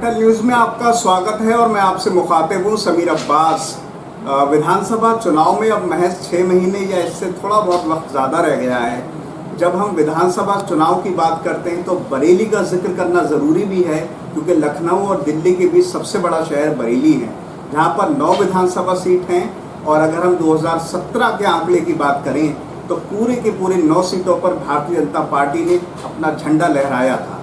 अटल news में आपका स्वागत है और मैं आपसे मुखातिब हूँ समीर अब्बास। विधानसभा चुनाव में अब महज 6 महीने या इससे थोड़ा बहुत वक्त ज़्यादा रह गया है। जब हम विधानसभा चुनाव की बात करते हैं तो बरेली का जिक्र करना ज़रूरी भी है, क्योंकि लखनऊ और दिल्ली के बीच सबसे बड़ा शहर बरेली है, जहाँ पर 9 विधानसभा सीट हैं। और अगर हम 2017 के आंकड़े की बात करें तो पूरे के पूरे 9 सीटों पर भारतीय जनता पार्टी ने अपना झंडा लहराया था।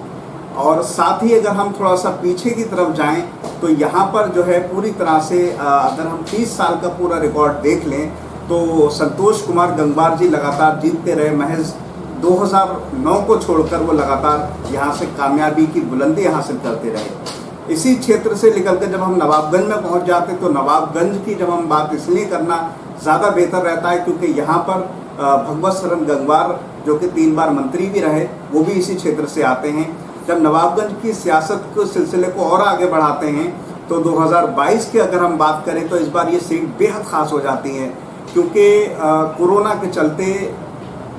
और साथ ही अगर हम थोड़ा सा पीछे की तरफ जाएं तो यहाँ पर जो है पूरी तरह से अगर हम 30 साल का पूरा रिकॉर्ड देख लें तो संतोष कुमार गंगवार जी लगातार जीतते रहे। महज 2009 को छोड़कर वो लगातार यहाँ से कामयाबी की बुलंदी हासिल करते रहे। इसी क्षेत्र से निकल कर जब हम नवाबगंज में पहुँच जाते तो नवाबगंज की जब हम बात इसलिए करना ज़्यादा बेहतर रहता है क्योंकि यहाँ पर भगवत शरण गंगवार जो कि 3 बार मंत्री भी रहे, वो भी इसी क्षेत्र से आते हैं। जब नवाबगंज की सियासत के सिलसिले को और आगे बढ़ाते हैं तो 2022 की अगर हम बात करें तो इस बार ये सीट बेहद खास हो जाती है, क्योंकि कोरोना के चलते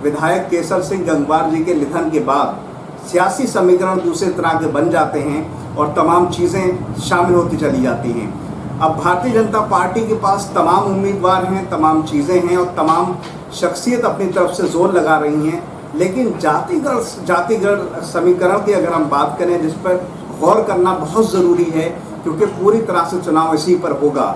विधायक केसर सिंह गंगवार जी के निधन के बाद सियासी समीकरण दूसरे तरह के बन जाते हैं और तमाम चीज़ें शामिल होती चली जाती हैं। अब भारतीय जनता पार्टी के पास तमाम उम्मीदवार हैं, तमाम चीज़ें हैं और तमाम शख्सियत अपनी तरफ से जोर लगा रही हैं, लेकिन जातिगत समीकरण की अगर हम बात करें जिस पर गौर करना बहुत ज़रूरी है, क्योंकि पूरी तरह से चुनाव इसी पर होगा।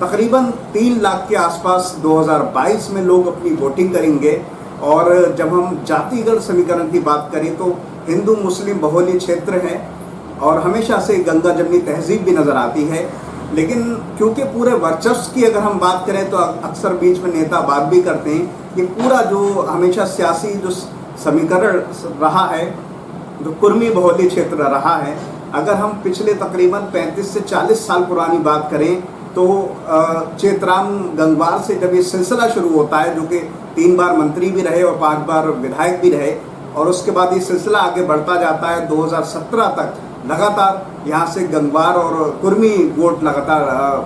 तकरीबन 3 लाख के आसपास 2022 में लोग अपनी वोटिंग करेंगे। और जब हम जातिगत समीकरण की बात करें तो हिंदू मुस्लिम बहुल्य क्षेत्र है और हमेशा से गंगा जमनी तहजीब भी नज़र आती है। लेकिन क्योंकि पूरे वर्चस्व की अगर हम बात करें तो अक्सर बीच में नेता बात भी करते हैं कि पूरा जो हमेशा सियासी जो समीकरण रहा है, जो कुर्मी बहुल्य क्षेत्र रहा है, अगर हम पिछले तकरीबन 35 से 40 साल पुरानी बात करें तो चेतराम गंगवार से जब ये सिलसिला शुरू होता है, जो कि 3 बार मंत्री भी रहे और 5 बार विधायक भी रहे, और उसके बाद ये सिलसिला आगे बढ़ता जाता है 2017 तक लगातार यहाँ से गंगवार और कुर्मी वोट लगातार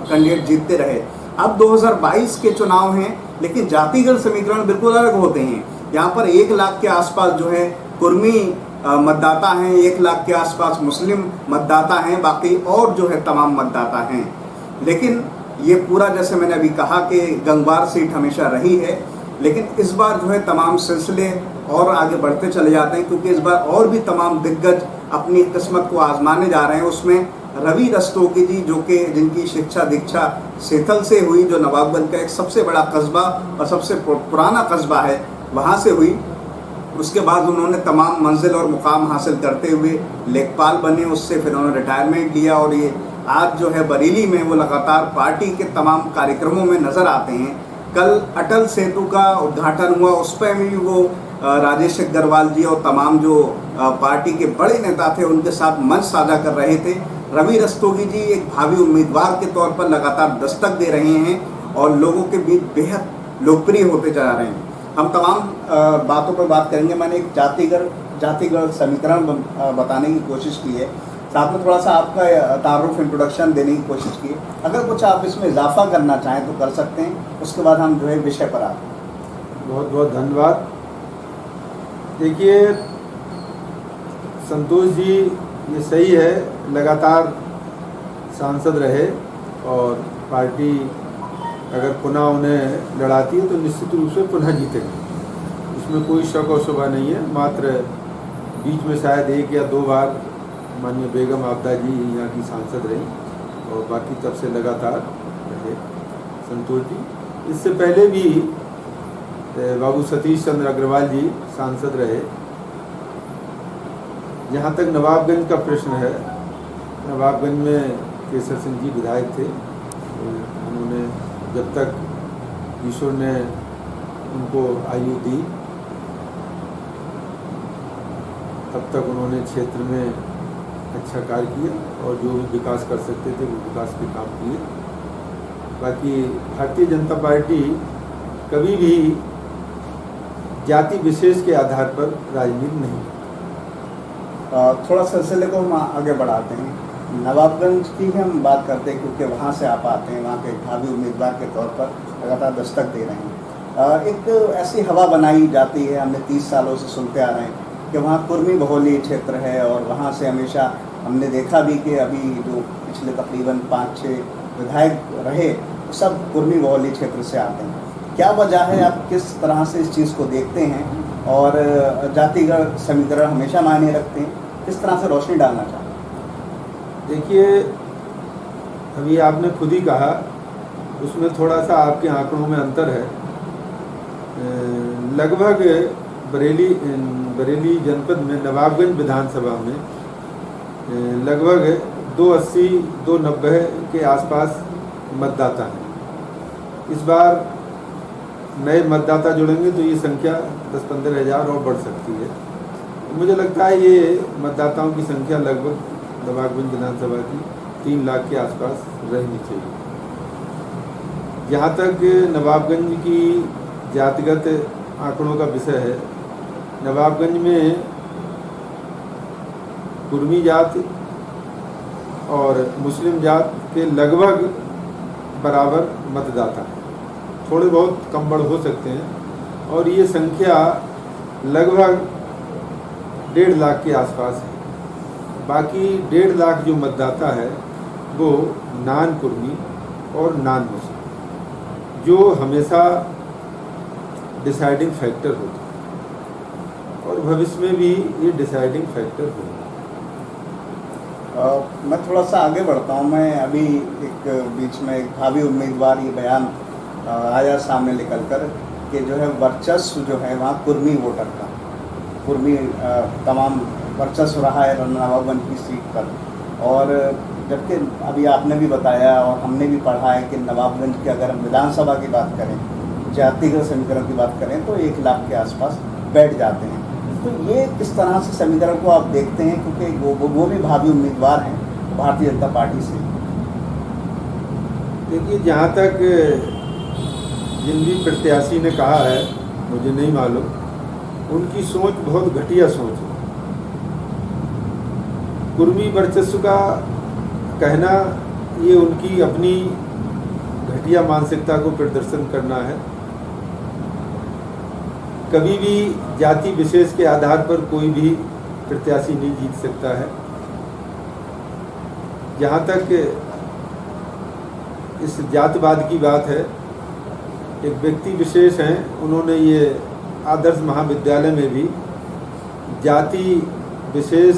कैंडिडेट जीतते रहे। अब 2022 के चुनाव हैं, लेकिन जातिगत समीकरण बिल्कुल अलग होते हैं। यहाँ पर 1 लाख के आसपास जो है कुर्मी मतदाता हैं, 1 लाख के आसपास मुस्लिम मतदाता हैं, बाकी और जो है तमाम मतदाता हैं। लेकिन ये पूरा जैसे मैंने अभी कहा कि गंगवार सीट हमेशा रही है, लेकिन इस बार जो है तमाम सिलसिले और आगे बढ़ते चले जाते हैं, क्योंकि इस बार और भी तमाम दिग्गज अपनी किस्मत को आजमाने जा रहे हैं। उसमें रवि रस्तोगी जी जो कि जिनकी शिक्षा दीक्षा सेथल से हुई, जो नवाबगंज का एक सबसे बड़ा कस्बा और सबसे पुराना कस्बा है, वहाँ से हुई। उसके बाद उन्होंने तमाम मंजिल और मुकाम हासिल करते हुए लेखपाल बने, उससे फिर उन्होंने रिटायरमेंट लिया और ये आज जो है बरेली में वो लगातार पार्टी के तमाम कार्यक्रमों में नज़र आते हैं। कल अटल सेतु का उद्घाटन हुआ, उस पर भी वो राजेश अग्रवाल जी और तमाम जो पार्टी के बड़े नेता थे उनके साथ मंच साझा कर रहे थे। रवि रस्तोगी जी एक भावी उम्मीदवार के तौर पर लगातार दस्तक दे रहे हैं और लोगों के बीच बेहद लोकप्रिय होते जा रहे हैं। हम तमाम बातों पर बात करेंगे। मैंने एक जातिगत समीकरण बताने की कोशिश की है, साथ में थोड़ा सा आपका तारुफ इंट्रोडक्शन देने की कोशिश की है। अगर कुछ आप इसमें इजाफा करना चाहें तो कर सकते हैं, उसके बाद हम जो है विषय पर आते हैं। बहुत बहुत धन्यवाद। देखिए, संतोष जी ये सही है, लगातार सांसद रहे और पार्टी अगर पुनः उन्हें लड़ाती है तो निश्चित रूप से पुनः जीतेगी, उसमें कोई शक और शुबा नहीं है। मात्र बीच में शायद 1 या 2 बार माननीय बेगम आपदा जी यहाँ की सांसद रही और बाकी तब से लगातार रहे संतोष जी। इससे पहले भी बाबू सतीश चंद्र अग्रवाल जी सांसद रहे। जहाँ तक नवाबगंज का प्रश्न है, नवाबगंज में केसर सिंह जी विधायक थे। उन्होंने जब तक ईश्वर ने उनको आयु दी तब तक उन्होंने क्षेत्र में अच्छा कार्य किया और जो भी विकास कर सकते थे वो विकास के काम किए। बाकी भारतीय जनता पार्टी कभी भी जाति विशेष के आधार पर राजनीति नहीं। थोड़ा सिलसिले को हम आगे बढ़ाते हैं। नवाबगंज की हम बात करते हैं क्योंकि वहाँ से आप आते हैं, वहाँ के भावी उम्मीदवार के तौर पर लगातार दस्तक दे रहे हैं। एक ऐसी हवा बनाई जाती है, हमने 30 सालों से सुनते आ रहे हैं कि वहाँ कुर्मी बहुल्य क्षेत्र है और वहाँ से हमेशा हमने देखा भी कि अभी जो पिछले तकरीबन 5-6 विधायक रहे वो सब कुर्मी बहुली क्षेत्र से आते हैं। क्या वजह है, आप किस तरह से इस चीज़ को देखते हैं और जातिगत समीकरण हमेशा मायने रखते हैं, किस तरह से रोशनी डालना चाहते हैं? देखिए, अभी आपने खुद ही कहा, उसमें थोड़ा सा आपके आंकड़ों में अंतर है। लगभग बरेली जनपद में नवाबगंज विधानसभा में लगभग 280-290 के आसपास मतदाता हैं। इस बार नए मतदाता जुड़ेंगे तो ये संख्या 10-15 हज़ार और बढ़ सकती है। मुझे लगता है ये मतदाताओं की संख्या लगभग नवाबगंज विधानसभा की 3 लाख के आसपास रहनी चाहिए। जहाँ तक नवाबगंज की जातिगत आंकड़ों का विषय है, नवाबगंज में कुर्मी जाति और मुस्लिम जात के लगभग बराबर मतदाता हैं। थोड़े बहुत कम बढ़ हो सकते हैं और ये संख्या लगभग 1.5 लाख के आसपास है। बाकी 1.5 लाख जो मतदाता है वो नान कुर्मी और नान मुस्लिम, जो हमेशा डिसाइडिंग फैक्टर होता है और भविष्य में भी ये डिसाइडिंग फैक्टर होगा। मैं थोड़ा सा आगे बढ़ता हूँ। मैं अभी एक बीच में एक भावी उम्मीदवार ये बयान आया सामने निकल कर कि जो है वर्चस्व जो है वहाँ कुर्मी वोटर का, कुर्मी तमाम वर्चस्व रहा है नवाबगंज की सीट पर। और जबकि अभी आपने भी बताया और हमने भी पढ़ा है कि नवाबगंज की अगर हम विधानसभा की बात करें, जातिगत समीकरण की बात करें तो 1 लाख के आसपास बैठ जाते हैं। तो ये किस तरह से समीकरण को आप देखते हैं, क्योंकि वो भी भावी उम्मीदवार हैं भारतीय जनता पार्टी से? देखिए, जहाँ तक जिन भी प्रत्याशी ने कहा है, मुझे नहीं मालूम, उनकी सोच बहुत घटिया सोच है। कुर्मी वर्चस्व का कहना ये उनकी अपनी घटिया मानसिकता को प्रदर्शन करना है। कभी भी जाति विशेष के आधार पर कोई भी प्रत्याशी नहीं जीत सकता है। जहाँ तक इस जातिवाद की बात है, एक व्यक्ति विशेष हैं, उन्होंने ये आदर्श महाविद्यालय में भी जाति विशेष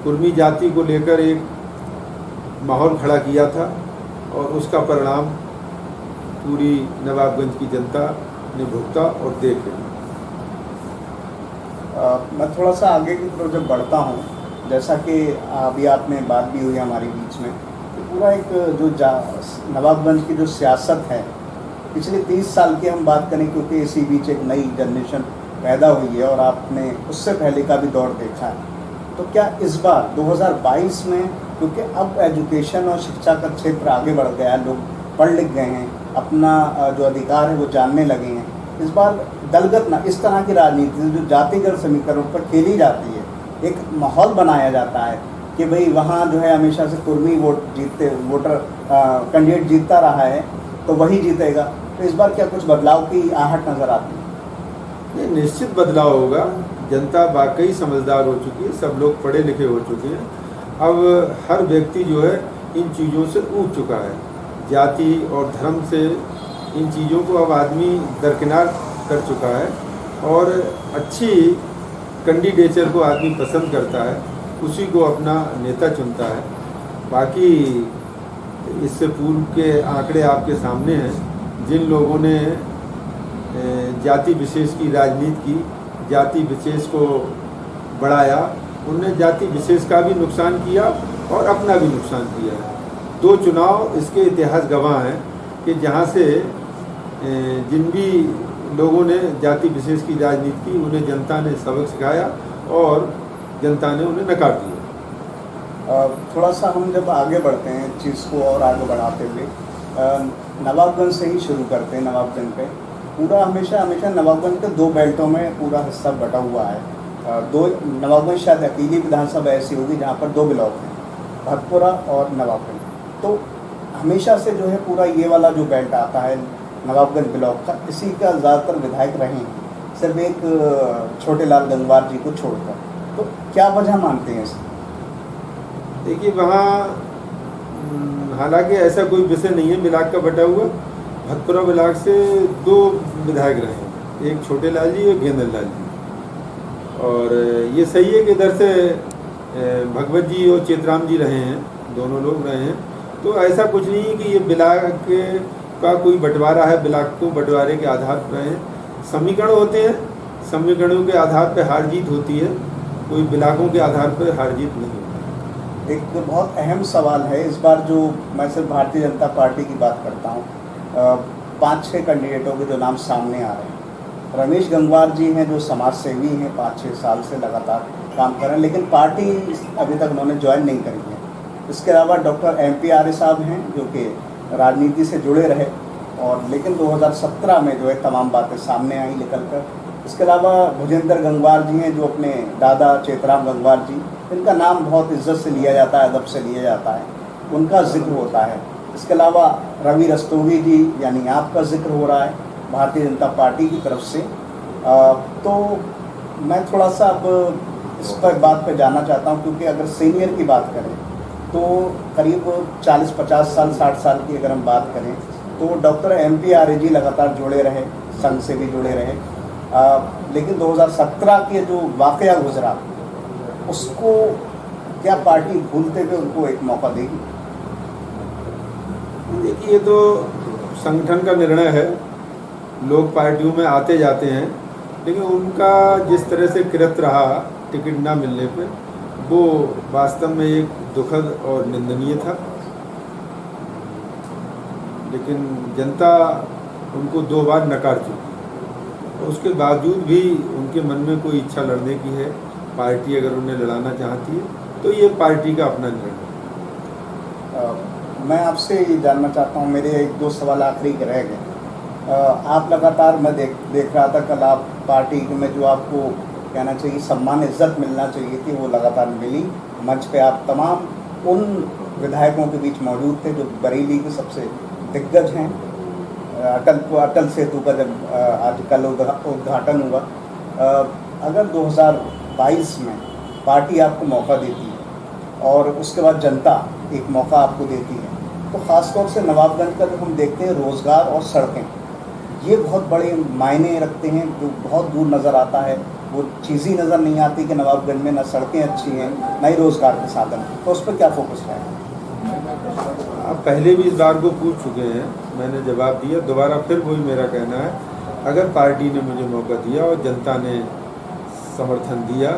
कुर्मी जाति को लेकर एक माहौल खड़ा किया था और उसका परिणाम पूरी नवाबगंज की जनता ने भुगता और देख लिया। मैं थोड़ा सा आगे की तरफ जब बढ़ता हूँ, जैसा कि अभी आपने बात भी हुई हमारे बीच में कि पूरा एक जो नवाबगंज की जो सियासत है पिछले 30 साल की हम बात करें, क्योंकि इसी बीच एक नई जनरेशन पैदा हुई है और आपने उससे पहले का भी दौर देखा है। तो क्या इस बार 2022 में, क्योंकि अब एजुकेशन और शिक्षा का क्षेत्र आगे बढ़ गया है, लोग पढ़ लिख गए हैं, अपना जो अधिकार है वो जानने लगे हैं, इस बार दलगत ना इस तरह की राजनीति जो जातिगत समीकरणों पर खेली जाती है, एक माहौल बनाया जाता है कि भाई वहाँ जो है हमेशा से कुर्मी वोटर कैंडिडेट जीतता रहा है तो वही जीतेगा। तो इस बार क्या कुछ बदलाव की आहट नज़र आती है? ये निश्चित बदलाव होगा। जनता वाकई समझदार हो चुकी है, सब लोग पढ़े लिखे हो चुके हैं। अब हर व्यक्ति जो है इन चीज़ों से ऊब चुका है। जाति और धर्म से इन चीज़ों को अब आदमी दरकिनार कर चुका है और अच्छी कैंडिडेचर को आदमी पसंद करता है, उसी को अपना नेता चुनता है। बाकी इससे पूर्व के आंकड़े आपके सामने हैं। जिन लोगों ने जाति विशेष की राजनीति की, जाति विशेष को बढ़ाया, उनने जाति विशेष का भी नुकसान किया और अपना भी नुकसान किया है। 2 चुनाव इसके इतिहास गवाह हैं कि जहाँ से जिन भी लोगों ने जाति विशेष की राजनीति की, उन्हें जनता ने सबक सिखाया और जनता ने उन्हें नकार दिया। थोड़ा सा हम जब आगे बढ़ते हैं चीज़ को और आगे बढ़ाते हुए, नवाबगंज से ही शुरू करते हैं। नवाबगंज पे पूरा हमेशा नवाबगंज के 2 बेल्टों में पूरा हिस्सा बटा हुआ है। नवाबगंज शायद अकेली विधानसभा ऐसी होगी जहाँ पर 2 ब्लॉक हैं, भरतपुरा और नवाबगंज। तो हमेशा से जो है पूरा ये वाला जो बेल्ट आता है नवाबगंज ब्लॉक का, इसी का ज़्यादातर विधायक रहे हैं, सिर्फ एक छोटे लाल गंगवार जी को छोड़कर। तो क्या वजह मानते हैं इसकी? देखिए वहाँ हालांकि ऐसा कोई विषय नहीं है ब्लाक का बटा हुआ। भतपुरा ब्लाक से 2 विधायक रहे हैं, एक छोटे लाल जी और गेंदर लाल जी। और ये सही है कि इधर से भगवत जी और चेतराम जी रहे हैं, दोनों लोग रहे हैं। तो ऐसा कुछ नहीं है कि ये ब्लाक का कोई बंटवारा है, ब्लाक को बंटवारे के आधार पर रहे हैं। समीकरण होते हैं, समीकरणों के आधार पर हार जीत होती है, कोई ब्लाकों के आधार पर हार जीत नहीं होती। एक तो बहुत अहम सवाल है इस बार, जो मैं सिर्फ भारतीय जनता पार्टी की बात करता हूँ, 5-6 कैंडिडेटों के जो नाम सामने आ रहे हैं। रमेश गंगवार जी हैं जो समाज सेवी हैं, 5-6 साल से लगातार काम कर रहे हैं, लेकिन पार्टी अभी तक उन्होंने ज्वाइन नहीं करी है। इसके अलावा डॉक्टर MP आर्य साहब हैं जो कि राजनीति से जुड़े रहे, और लेकिन 2017 में जो है तमाम बातें सामने आई निकल कर। इसके अलावा भुजेंद्र गंगवार जी हैं जो अपने दादा चेतराम गंगवार जी, इनका नाम बहुत इज्जत से लिया जाता है, अदब से लिया जाता है, उनका जिक्र होता है। इसके अलावा रवि रस्तोगी जी यानी आपका जिक्र हो रहा है भारतीय जनता पार्टी की तरफ से। तो मैं थोड़ा सा अब इस पर बात पे जाना चाहता हूँ, क्योंकि अगर सीनियर की बात करें तो करीब 40-50 साल 60 साल की अगर हम बात करें तो डॉक्टर MP आर्य जी लगातार जुड़े रहे, संघ से भी जुड़े रहे। लेकिन 2017 के जो वाकया गुजरा उसको क्या पार्टी भूलते हुए उनको एक मौका देगी? देखिए, ये तो संगठन का निर्णय है, लोग पार्टियों में आते जाते हैं, लेकिन उनका जिस तरह से कृत्य रहा टिकट ना मिलने पे, वो वास्तव में एक दुखद और निंदनीय था। लेकिन जनता उनको 2 बार नकार चुकी, उसके बावजूद भी उनके मन में कोई इच्छा लड़ने की है। पार्टी अगर उन्हें लड़ाना चाहती है तो ये पार्टी का अपना निर्णय है। मैं आपसे ये जानना चाहता हूँ, मेरे 1-2 सवाल आखिरी के रह गए। आप लगातार, मैं देख रहा था कल, आप पार्टी में जो आपको कहना चाहिए सम्मान इज्जत मिलना चाहिए थी वो लगातार मिली। मंच पे आप तमाम उन विधायकों के बीच मौजूद थे जो बरेली के सबसे दिग्गज हैं। अटल सेतु का जब आज कल उद्घाटन हुआ, अगर 2022 में पार्टी आपको मौका देती है और उसके बाद जनता एक मौका आपको देती है, तो ख़ासतौर से नवाबगंज का जब हम देखते हैं रोज़गार और सड़कें, ये बहुत बड़े मायने रखते हैं। जो बहुत दूर नज़र आता है वो चीज़ ही नज़र नहीं आती कि नवाबगंज में ना सड़कें अच्छी हैं ना ही रोज़गार के साधन, तो उस पर क्या फोकस है? आप पहले भी इस बार को पूछ चुके हैं, मैंने जवाब दिया, दोबारा फिर वही मेरा कहना है। अगर पार्टी ने मुझे मौका दिया और जनता ने समर्थन दिया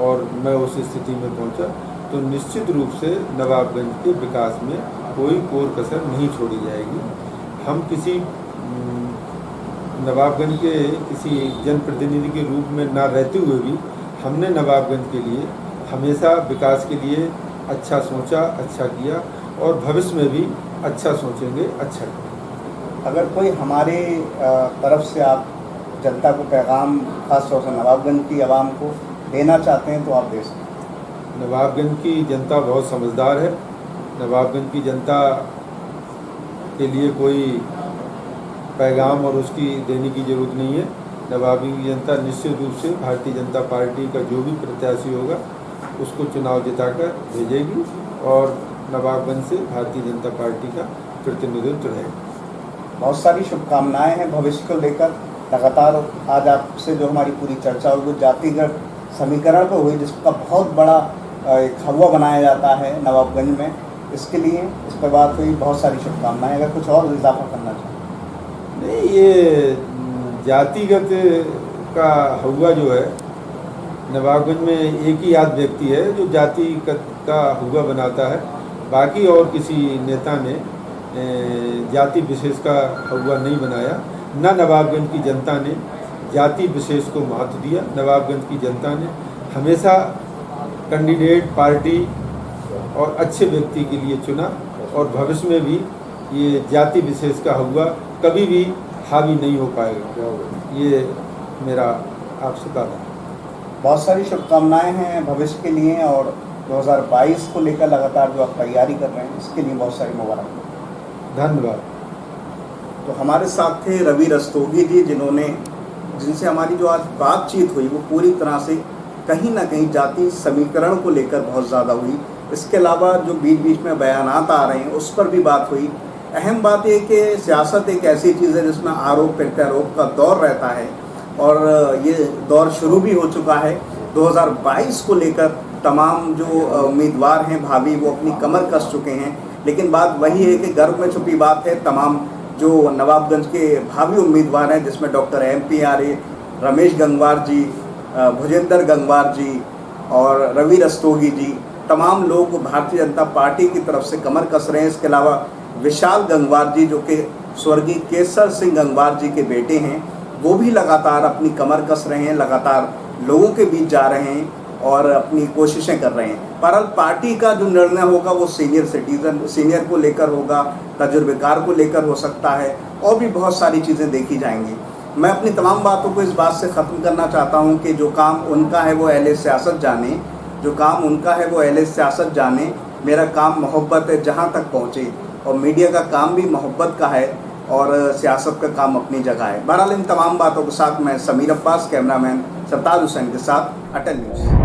और मैं उस स्थिति में पहुंचा, तो निश्चित रूप से नवाबगंज के विकास में कोई कोर कसर नहीं छोड़ी जाएगी। हम किसी नवाबगंज के किसी जनप्रतिनिधि के रूप में ना रहते हुए भी हमने नवाबगंज के लिए हमेशा विकास के लिए अच्छा सोचा, अच्छा किया और भविष्य में भी अच्छा सोचेंगे, अच्छा करेंगे। अगर कोई हमारे तरफ से आप जनता को पैगाम खास तौर से नवाबगंज की आवाम को देना चाहते हैं तो आप दे सकते हैं। नवाबगंज की जनता बहुत समझदार है। नवाबगंज की जनता के लिए कोई पैगाम और उसकी देने की ज़रूरत नहीं है। नवाबगंज की जनता निश्चित रूप से भारतीय जनता पार्टी का जो भी प्रत्याशी होगा उसको चुनाव जिताकर भेजेगी और नवाबगंज से भारतीय जनता पार्टी का प्रतिनिधित्व रहेगा। बहुत सारी शुभकामनाएं हैं भविष्य को लेकर। लगातार आज आपसे जो हमारी पूरी चर्चा हुई वो जातिगत समीकरण पर हुई, जिसका बहुत बड़ा एक हवा बनाया जाता है नवाबगंज में। इसके लिए इस पर बात हुई, बहुत सारी शुभकामनाएं। अगर कुछ और इजाफा करना चाहिए? नहीं, ये जातिगत का हुआ जो है, नवाबगंज में एक ही आध व्यक्ति है जो जातिगत का हुआ बनाता है। बाकी और किसी नेता ने जाति विशेष का हुआ नहीं बनाया। ना नवाबगंज की जनता ने जाति विशेष को महत्व दिया। नवाबगंज की जनता ने हमेशा कैंडिडेट, पार्टी और अच्छे व्यक्ति के लिए चुना और भविष्य में भी ये जाति विशेष का हुआ कभी भी हावी नहीं हो पाएगा। ये मेरा आपसे कहना है। बहुत सारी शुभकामनाएं हैं भविष्य के लिए और 2022 को लेकर लगातार जो आप तैयारी कर रहे हैं इसके लिए बहुत सारी मुबारक। धन्यवाद। तो हमारे साथ थे रवि रस्तोगी जी, जिनसे हमारी जो आज बातचीत हुई वो पूरी तरह से कहीं ना कहीं जाति समीकरण को लेकर बहुत ज़्यादा हुई। इसके अलावा जो बीच बीच में बयानात आ रहे हैं उस पर भी बात हुई। अहम बात ये कि सियासत एक ऐसी चीज़ है जिसमें आरोप प्रत्यारोप का दौर रहता है और ये दौर शुरू भी हो चुका है। 2022 को लेकर तमाम जो उम्मीदवार हैं भावी वो अपनी कमर कस चुके हैं, लेकिन बात वही है कि गर्व में छुपी बात है। तमाम जो नवाबगंज के भावी उम्मीदवार हैं जिसमें डॉक्टर MP आर्य, रमेश गंगवार जी, भुजेंद्र गंगवार जी और रवि रस्तोगी जी, तमाम लोग भारतीय जनता पार्टी की तरफ से कमर कस रहे हैं। इसके अलावा विशाल गंगवार जी जो कि स्वर्गीय केसर सिंह गंगवार जी के बेटे हैं, वो भी लगातार अपनी कमर कस रहे हैं, लगातार लोगों के बीच जा रहे हैं और अपनी कोशिशें कर रहे हैं। पर पार्टी का जो निर्णय होगा वो सीनियर को लेकर होगा, तजुर्बेकार को लेकर हो सकता है और भी बहुत सारी चीज़ें देखी जाएंगी। मैं अपनी तमाम बातों को इस बात से ख़त्म करना चाहता हूं कि जो काम उनका है वो अहले सियासत जाने, जो काम उनका है वो अहले सियासत जाने। मेरा काम मोहब्बत है जहां तक पहुंचे, और मीडिया का काम भी मोहब्बत का है और सियासत का काम अपनी जगह है। बहरहाल इन तमाम बातों के साथ मैं समीर अब्बास, कैमरामैन सरताज हुसैन के साथ, अटल न्यूज़।